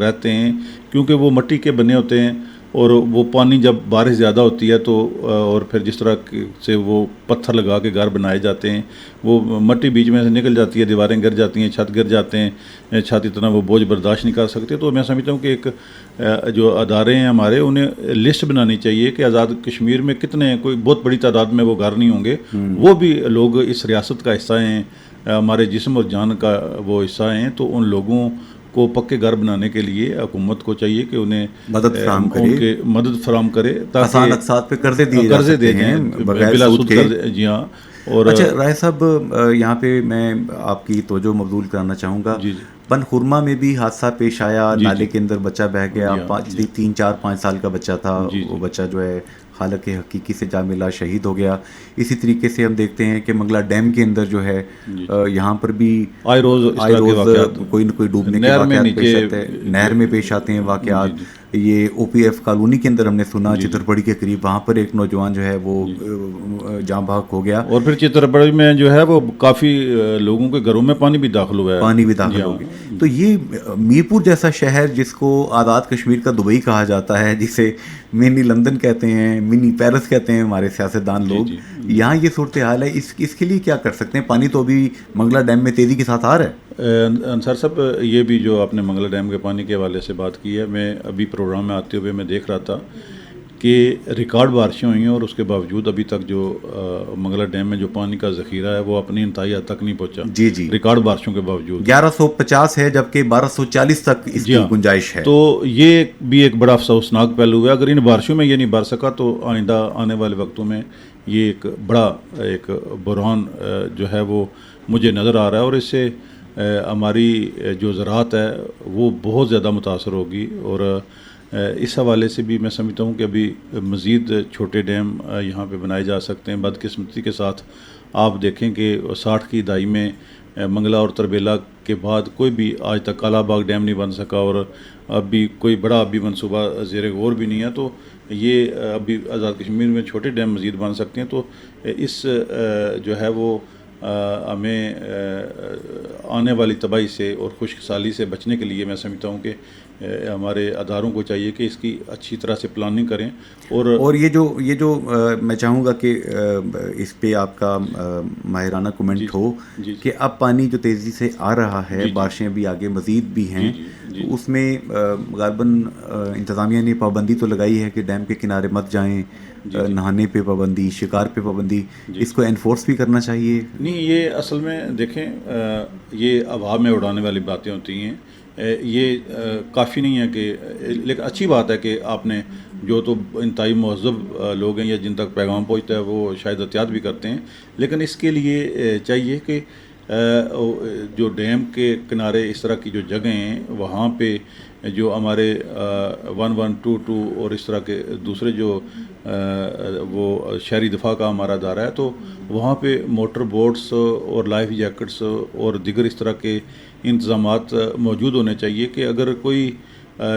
رہتے ہیں، کیونکہ وہ مٹی کے بنے ہوتے ہیں اور وہ پانی جب بارش زیادہ ہوتی ہے تو اور پھر جس طرح سے وہ پتھر لگا کے گھر بنائے جاتے ہیں، وہ مٹی بیچ میں سے نکل جاتی ہے، دیواریں گر جاتی ہیں، چھت گر جاتے ہیں، چھت اتنا وہ بوجھ برداشت نہیں کر سکتے. تو میں سمجھتا ہوں کہ ایک جو ادارے ہیں ہمارے، انہیں لسٹ بنانی چاہیے کہ آزاد کشمیر میں کتنے، کوئی بہت بڑی تعداد میں وہ گھر نہیں ہوں گے، وہ بھی لوگ اس ریاست کا حصہ ہیں، ہمارے جسم اور جان کا وہ حصہ ہیں. تو ان لوگوں کو پکے گھر بنانے کے لیے حکومت کو چاہیے کہ انہیں مدد فراہم کرے آسان اقساط پہ قرضے دے ہیں بلا سود قرضے. جی ہاں. اور اچھا رائے صاحب، یہاں پہ میں آپ کی توجہ مبذول کرانا چاہوں گا. بن خرما میں بھی حادثہ پیش آیا، نالے کے اندر بچہ بہہ گیا، 3 4 5 سال کا بچہ تھا. وہ بچہ جو ہے خالق حقیقی سے جا ملا، شہید ہو گیا. اسی طریقے سے ہم دیکھتے ہیں کہ منگلا ڈیم کے اندر جو ہے یہاں پر بھی آئے روز کوئی نہ کوئی ڈوبنے کے واقعات پیش آتے ہیں، نہر میں پیش آتے ہیں واقعات. یہ او پی ایف کالونی کے اندر ہم نے سنا چترپڑی کے قریب، وہاں پر ایک نوجوان جو ہے وہ جاں بحق ہو گیا. اور پھر چترپڑی میں جو ہے وہ کافی لوگوں کے گھروں میں پانی بھی داخل ہوا ہے. تو یہ میرپور جیسا شہر جس کو آزاد کشمیر کا دبئی کہا جاتا ہے، جسے منی لندن کہتے ہیں، منی پیرس کہتے ہیں ہمارے سیاستدان لوگ، یہاں یہ صورتحال ہے. اس کے لیے کیا کر سکتے ہیں؟ پانی تو ابھی منگلا ڈیم میں تیزی کے ساتھ آ رہا ہے. انصر صاحب، یہ بھی جو آپ نے منگلا ڈیم کے پانی کے حوالے سے بات کی ہے، میں ابھی پروگرام میں آتے ہوئے میں دیکھ رہا تھا کہ ریکارڈ بارشیں ہوئی ہیں اور اس کے باوجود ابھی تک جو منگلا ڈیم میں جو پانی کا ذخیرہ ہے وہ اپنی انتہائی حد تک نہیں پہنچا. ریکارڈ بارشوں کے باوجود 1150 ہے، جبکہ 1240 تک اس کی گنجائش ہے. تو یہ بھی ایک بڑا افسوسناک پہلو ہے. اگر ان بارشوں میں یہ نہیں بھر سکا تو آئندہ آنے والے وقتوں میں یہ ایک بڑا ایک بحران جو ہے وہ مجھے نظر آ رہا ہے، اور اس سے ہماری جو زراعت ہے وہ بہت زیادہ متاثر ہوگی. اور اس حوالے سے بھی میں سمجھتا ہوں کہ ابھی مزید چھوٹے ڈیم یہاں پہ بنائے جا سکتے ہیں. بدقسمتی کے ساتھ آپ دیکھیں کہ 60 کی دہائی میں منگلا اور تربیلا کے بعد کوئی بھی آج تک کالا باغ ڈیم نہیں بن سکا، اور ابھی کوئی بڑا ابھی منصوبہ زیر غور بھی نہیں ہے. تو یہ ابھی آزاد کشمیر میں چھوٹے ڈیم مزید بن سکتے ہیں. تو اس جو ہے وہ ہمیں آنے والی تباہی سے اور خشک سالی سے بچنے کے لیے میں سمجھتا ہوں کہ ہمارے اداروں کو چاہیے کہ اس کی اچھی طرح سے پلاننگ کریں. اور یہ جو میں چاہوں گا کہ اس پہ آپ کا ماہرانہ کمنٹ ہو کہ اب پانی جو تیزی سے آ رہا ہے، بارشیں بھی آگے مزید بھی ہیں، تو اس میں غالباً انتظامیہ نے پابندی تو لگائی ہے کہ ڈیم کے کنارے مت جائیں، نہانے پہ پابندی، شکار پہ پابندی، اس کو انفورس بھی کرنا چاہیے. نہیں، یہ اصل میں دیکھیں یہ ہوا میں اڑانے والی باتیں ہوتی ہیں. یہ کافی نہیں ہے کہ، لیکن اچھی بات ہے کہ آپ نے جو تو انتہائی مہذب لوگ ہیں یا جن تک پیغام پہنچتا ہے وہ شاید احتیاط بھی کرتے ہیں، لیکن اس کے لیے چاہیے کہ جو ڈیم کے کنارے اس طرح کی جو جگہیں ہیں وہاں پہ جو ہمارے 1122 اور اس طرح کے دوسرے جو وہ شہری دفاع کا ہمارا ادارہ ہے، تو وہاں پہ موٹر بوٹس اور لائف جیکٹس اور دیگر اس طرح کے انتظامات موجود ہونے چاہیے کہ اگر کوئی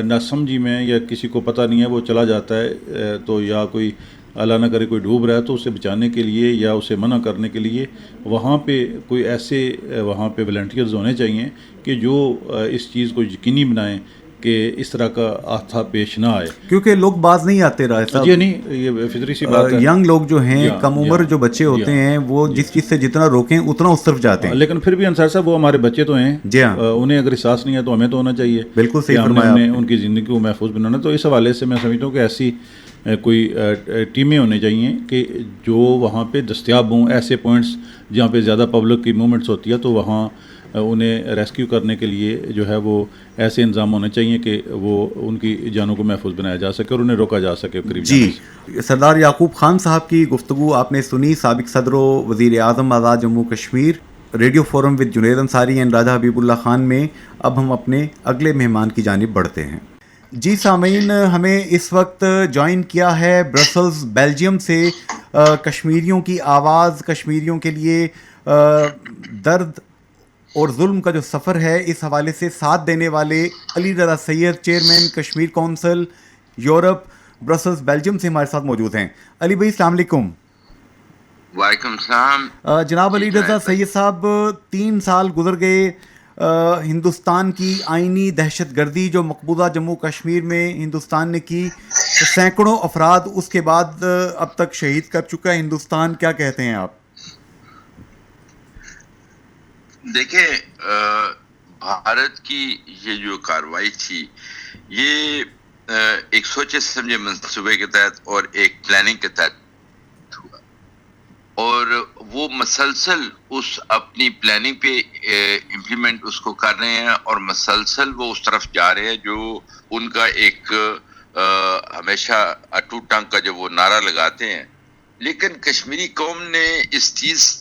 ناسمجھی میں یا کسی کو پتہ نہیں ہے وہ چلا جاتا ہے تو یا کوئی اللہ نہ کرے کوئی ڈوب رہا ہے تو اسے بچانے کے لیے یا اسے منع کرنے کے لیے وہاں پہ کوئی ایسے وہاں پہ والنٹیئرز ہونے چاہیے کہ جو اس چیز کو یقینی بنائیں کہ اس طرح کا حادثہ پیش نہ آئے، کیونکہ لوگ باز نہیں آتے رہے صاحب. جی نہیں، یہ فطری سی بات ہے. ینگ لوگ جو ہیں، کم عمر جو بچے ہوتے ہیں، وہ جس چیز سے جتنا روکیں اتنا اس طرف جاتے ہیں. لیکن پھر بھی انصار صاحب وہ ہمارے بچے تو ہیں، جی ہاں، انہیں اگر احساس نہیں ہے تو ہمیں تو ہونا چاہیے. بالکل صحیح ہم فرمایا. نے ان کی زندگی کو محفوظ بنانا، تو اس حوالے سے میں سمجھتا ہوں کہ ایسی کوئی ٹیمیں ہونے چاہیے کہ جو وہاں پہ دستیاب ہوں، ایسے پوائنٹس جہاں پہ زیادہ پبلک کی موومنٹس ہوتی ہے تو وہاں انہیں ریسکیو کرنے کے لیے جو ہے وہ ایسے انضام ہونے چاہیے کہ وہ ان کی جانوں کو محفوظ بنایا جا سکے اور انہیں روکا جا سکے قریب جی. سردار یعقوب خان صاحب کی گفتگو آپ نے سنی، سابق صدر و وزیر اعظم Azad Jammu Kashmir. Radio forum with Junaid Ansari and Raja Habibullah Khan میں اب ہم اپنے اگلے مہمان کی جانب بڑھتے ہیں. جی سامعین، ہمیں اس وقت جوائن کیا ہے برسلز بیلجیم سے کشمیریوں کی آواز، کشمیریوں کے لیے درد اور ظلم کا جو سفر ہے اس حوالے سے ساتھ دینے والے Ali Raza Syed, chairman Kashmir council Europe Brussels Belgium سے ہمارے ساتھ موجود ہیں. علی بھائی السلام علیکم. وعلیکم السلام. جناب علی رضا سید صاحب، 3 سال گزر گئے ہندوستان کی آئینی دہشت گردی جو مقبوضہ جموں کشمیر میں ہندوستان نے کی، سینکڑوں افراد اس کے بعد اب تک شہید کر چکا ہے ہندوستان. کیا کہتے ہیں آپ؟ دیکھیں، بھارت کی یہ جو کارروائی تھی یہ ایک سوچے سمجھے منصوبے کے تحت اور ایک پلاننگ کے تحت ہوا، اور وہ مسلسل اس اپنی پلاننگ پہ امپلیمنٹ اس کو کر رہے ہیں اور مسلسل وہ اس طرف جا رہے ہیں جو ان کا ایک ہمیشہ اٹوٹ ٹانگ کا جو وہ نعرہ لگاتے ہیں. لیکن کشمیری قوم نے اس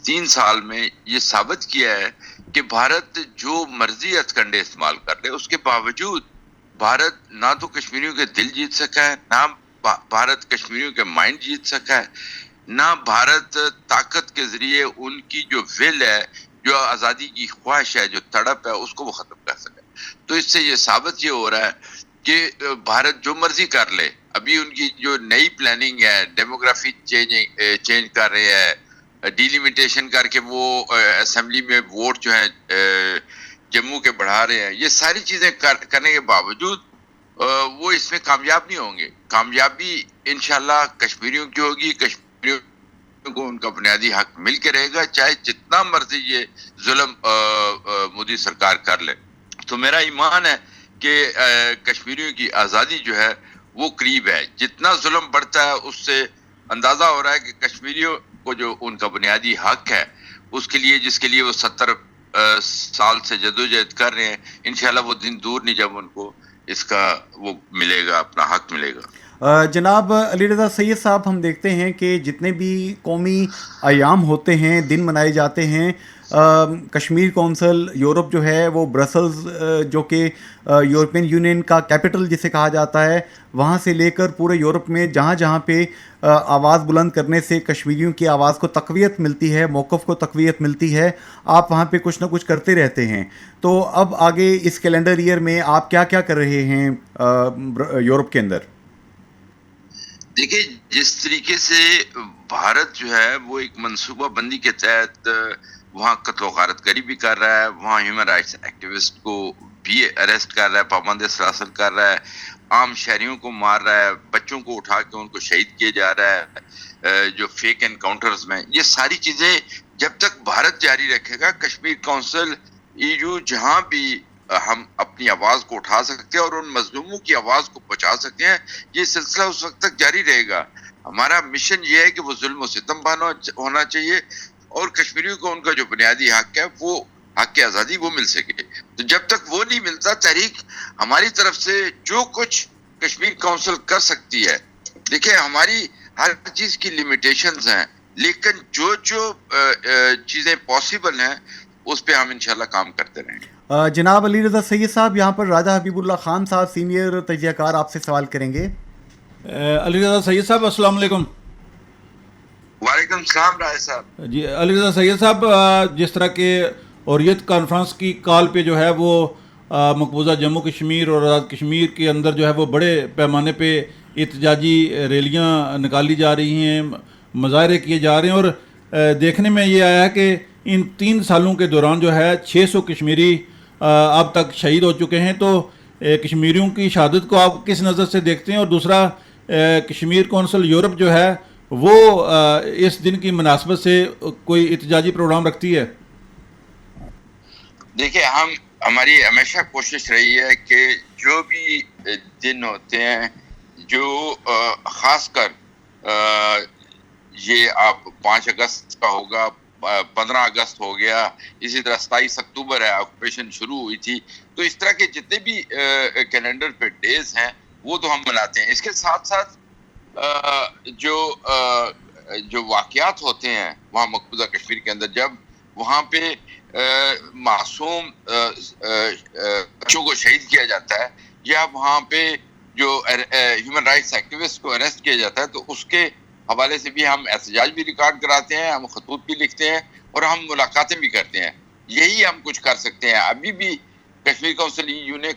3 سال میں یہ ثابت کیا ہے کہ بھارت جو مرضی ہتھ کنڈے استعمال کر لے، اس کے باوجود بھارت نہ تو کشمیریوں کے دل جیت سکا ہے، نہ بھارت کشمیریوں کے مائنڈ جیت سکا ہے، نہ بھارت طاقت کے ذریعے ان کی جو ول ہے، جو آزادی کی خواہش ہے، جو تڑپ ہے، اس کو وہ ختم کر سکے. تو اس سے یہ ثابت یہ ہو رہا ہے کہ بھارت جو مرضی کر لے. ابھی ان کی جو نئی پلاننگ ہے، ڈیموگرافی چینج کر رہے ہیں، ڈیلیمیٹیشن کر کے وہ اسمبلی میں ووٹ جو ہے جموں کے بڑھا رہے ہیں، یہ ساری چیزیں کرنے کے باوجود وہ اس میں کامیاب نہیں ہوں گے. کامیابی انشاءاللہ کشمیریوں کی ہوگی. کشمیریوں کو ان کا بنیادی حق مل کے رہے گا، چاہے جتنا مرضی یہ ظلم مودی سرکار کر لے. تو میرا ایمان ہے کہ کشمیریوں کی آزادی جو ہے وہ قریب ہے. جتنا ظلم بڑھتا ہے اس سے اندازہ ہو رہا ہے کہ کشمیریوں کو جو ان کا بنیادی حق ہے اس کے لیے، جس کے لیے وہ 70 سال سے جدوجہد کر رہے ہیں، انشاءاللہ وہ دن دور نہیں جب ان کو اس کا وہ ملے گا، اپنا حق ملے گا. جناب علی رضا سید صاحب، ہم دیکھتے ہیں کہ جتنے بھی قومی ایام ہوتے ہیں، دن منائے جاتے ہیں، کشمیر کونسل یورپ جو ہے وہ برسلز جو کہ یورپین یونین کا کیپٹل جسے کہا جاتا ہے، وہاں سے لے کر پورے یورپ میں جہاں جہاں پہ آواز بلند کرنے سے کشمیریوں کی آواز کو تقویت ملتی ہے، موقف کو تقویت ملتی ہے، آپ وہاں پہ کچھ نہ کچھ کرتے رہتے ہیں. تو اب آگے اس کیلنڈر ایئر میں آپ کیا کیا کر رہے ہیں یورپ کے اندر؟ دیکھیں، جس طریقے سے بھارت جو ہے وہ ایک منصوبہ بندی کے تحت وہاں قتل و غارت گری بھی کر رہا ہے، وہاں ہیومن رائٹس ایکٹیوسٹ کو بھی اریسٹ کر رہا ہے، پابند سلاسل کر رہا ہے، عام شہریوں کو مار رہا ہے، بچوں کو اٹھا کے ان کو شہید کیا جا رہا ہے جو فیک انکاؤنٹرز میں. یہ ساری چیزیں جب تک بھارت جاری رکھے گا، کشمیر کونسل EU جہاں بھی ہم اپنی آواز کو اٹھا سکتے ہیں اور ان مظلوموں کی آواز کو پہنچا سکتے ہیں، یہ سلسلہ اس وقت تک جاری رہے گا. ہمارا مشن یہ ہے کہ وہ ظلم و ستم ہونا چاہیے اور کشمیریوں کو ان کا جو بنیادی حق ہے، وہ حق کی آزادی وہ مل سکے. تو جب تک وہ نہیں ملتا، تحریک ہماری طرف سے جو کچھ کشمیر کونسل کر سکتی ہے دیکھیں ہماری ہر چیز کی لمیٹیشنز ہیں، لیکن جو چیزیں پاسبل ہیں اس پہ ہم انشاءاللہ کام کرتے رہیں گے. جناب علی رضا سید صاحب، یہاں پر راجہ حبیب اللہ خان صاحب سینئر تجزیہ کار آپ سے سوال کریں گے. علی رضا سید صاحب السلام علیکم. وعلیکم السلام راجہ صاحب. جی علی رضا سید صاحب، جس طرح کہ حریت کانفرنس کی کال پہ جو ہے وہ مقبوضہ جموں کشمیر اور آزاد کشمیر کے اندر جو ہے وہ بڑے پیمانے پہ احتجاجی ریلیاں نکالی جا رہی ہیں، مظاہرے کیے جا رہے ہیں، اور دیکھنے میں یہ آیا ہے کہ ان 3 سالوں کے دوران جو ہے 600 کشمیری اب تک شہید ہو چکے ہیں. تو کشمیریوں کی شہادت کو آپ کس نظر سے دیکھتے ہیں؟ اور دوسرا، کشمیر کونسل یورپ جو ہے وہ اس دن کی مناسبت سے کوئی احتجاجی پروگرام رکھتی ہے؟ دیکھیں ہماری ہمیشہ کوشش رہی ہے کہ جو بھی دن ہوتے ہیں، جو خاص کر یہ آپ 5 اگست کا ہوگا، 15 اگست ہو گیا، اسی طرح 27 اکتوبر ہے، آکوپیشن شروع ہوئی تھی، تو اس طرح کے جتنے بھی کیلنڈر پہ ڈیز ہیں وہ تو ہم مناتے ہیں. اس کے ساتھ ساتھ جو واقعات ہوتے ہیں وہاں مقبوضہ کشمیر کے اندر، جب وہاں پہ معصوم بچوں کو شہید کیا جاتا ہے، یا وہاں پہ جو ہیومن رائٹس ایکٹیوسٹ کو اریسٹ کیا جاتا ہے، تو اس کے حوالے سے بھی ہم احتجاج بھی ریکارڈ کراتے ہیں، ہم خطوط بھی لکھتے ہیں، اور ہم ملاقاتیں بھی کرتے ہیں. یہی ہم کچھ کر سکتے ہیں. ابھی بھی کشمیر کونسل EU نے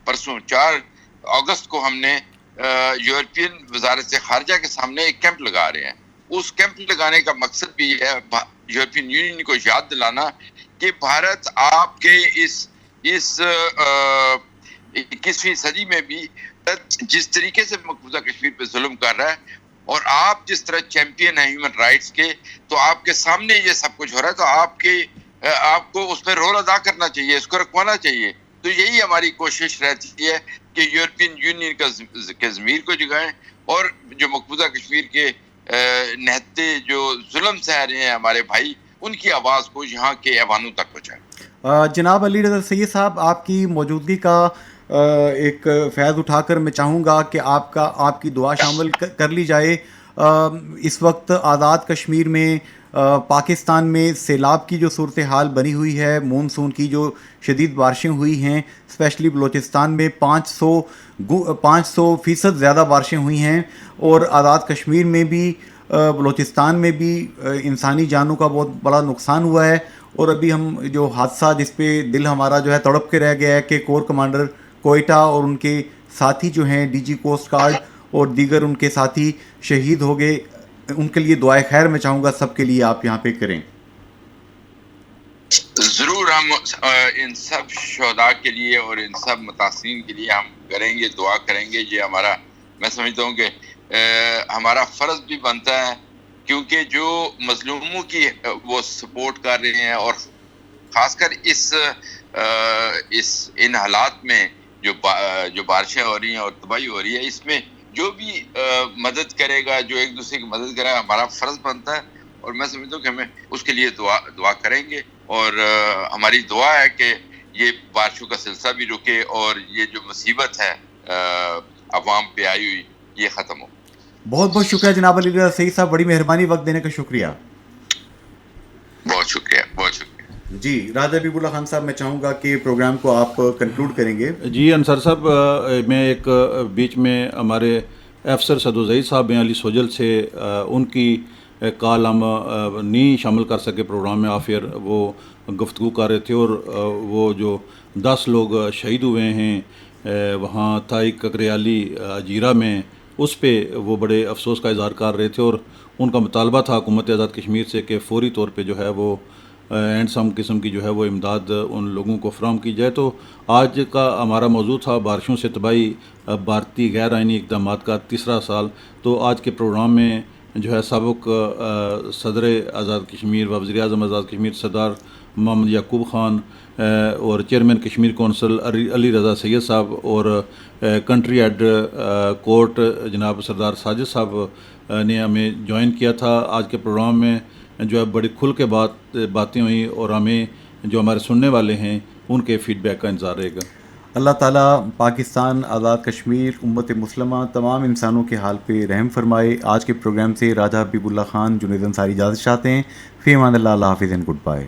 پرسوں 4 اگست کو ہم نے یورپین وزارت خارجہ کے سامنے ایک کیمپ لگا رہے ہیں. اس کیمپ لگانے کا مقصد بھی ہے یورپین یونین کو یاد دلانا کہ بھارت آپ کے اس 21ویں صدی میں بھی جس طریقے سے مقبوضہ کشمیر پہ ظلم کر رہا ہے، اور آپ جس طرح چیمپئن ہیں ہیومن رائٹس کے، تو آپ کے سامنے یہ سب کچھ ہو رہا ہے، تو آپ کو اس پہ رول ادا کرنا چاہیے، اس کو رکھوانا چاہیے. تو یہی ہماری کوشش رہتی ہے کہ یورپین یونین کے ضمیر کو جگائیں، اور جو مقبوضہ کشمیر کے نہتے جو ظلم سہ رہے ہیں ہمارے بھائی، ان کی آواز کو یہاں کے ایوانوں تک پہنچائیں. جناب علی رضا سید صاحب، آپ کی موجودگی کا ایک فیض اٹھا کر میں چاہوں گا کہ آپ کی دعا شامل کر لی جائے. اس وقت آزاد کشمیر میں پاکستان میں سیلاب کی جو صورتحال بنی ہوئی ہے، مونسون کی جو شدید بارشیں ہوئی ہیں، اسپیشلی بلوچستان میں 500% زیادہ بارشیں ہوئی ہیں، اور آزاد کشمیر میں بھی، بلوچستان میں بھی انسانی جانوں کا بہت بڑا نقصان ہوا ہے. اور ابھی ہم جو حادثہ جس پہ دل ہمارا جو ہے تڑپ کے رہ گیا ہے کہ کور کمانڈر کوئٹہ اور ان کے ساتھی جو ہیں DG کوسٹ گارڈ اور دیگر ان کے ساتھی شہید ہو گئے، ان کے لیے دعائے خیر میں چاہوں گا سب کے لیے آپ یہاں پہ کریں. ضرور ہم ان سب شہداء کے لیے اور ان سب متاثرین کے لیے ہم کریں گے، دعا کریں گے. یہ ہمارا، میں سمجھتا ہوں کہ ہمارا فرض بھی بنتا ہے، کیونکہ جو مظلوموں کی وہ سپورٹ کر رہے ہیں، اور خاص کر ان حالات میں جو بارشیں ہو رہی ہیں اور تباہی ہو رہی ہے، اس میں جو بھی مدد کرے گا، جو ایک دوسرے کی مدد کرے گا، ہمارا فرض بنتا ہے. اور میں سمجھتا ہوں کہ ہمیں اس کے لیے دعا کریں گے، اور ہماری دعا ہے کہ یہ بارشوں کا سلسلہ بھی رکے، اور یہ جو مصیبت ہے عوام پہ آئی ہوئی، یہ ختم ہو. بہت بہت شکریہ جناب علی رضا سید صاحب، بڑی مہربانی، وقت دینے کا شکریہ. بہت شکریہ، بہت شکریہ. جی راجہ حبیب اللہ خان صاحب، میں چاہوں گا کہ پروگرام کو آپ کنکلوڈ کریں گے. جی انصر صاحب، میں ایک بیچ میں ہمارے افسر سدوزئی صاحب ہیں علی سوجل سے، ان کی کال ہم نہیں شامل کر سکے پروگرام میں. آفر وہ گفتگو کر رہے تھے، اور وہ جو 10 لوگ شہید ہوئے ہیں وہاں تھائی ککریالی اجیرہ میں، اس پہ وہ بڑے افسوس کا اظہار کر رہے تھے، اور ان کا مطالبہ تھا حکومت آزاد کشمیر سے کہ فوری طور پہ جو ہے وہ ہینڈسم قسم کی جو ہے وہ امداد ان لوگوں کو فراہم کی جائے. تو آج کا ہمارا موضوع تھا بارشوں سے تباہی، بھارتی غیر آئینی اقدامات کا 3را سال. تو آج کے پروگرام میں جو ہے سابق صدر آزاد کشمیر و وزیر اعظم آزاد کشمیر سردار محمد یعقوب خان، اور چیئرمین کشمیر کونسل علی رضا سید صاحب، اور کنٹری ہیڈ کورٹ جناب سردار ساجد صاحب نے ہمیں جوائن کیا تھا. آج کے پروگرام میں جو ہے بڑی کھل کے باتیں ہوئیں، اور ہمیں جو ہمارے سننے والے ہیں ان کے فیڈ بیک کا انتظار رہے گا. اللہ تعالیٰ پاکستان، آزاد کشمیر، امت مسلمہ، تمام انسانوں کے حال پہ رحم فرمائے۔ آج کے پروگرام سے راجہ حبیب اللہ خان جنید انصاری اجازت چاہتے ہیں۔ فی امان اللہ، اللہ حافظ اینڈ گڈ بائے۔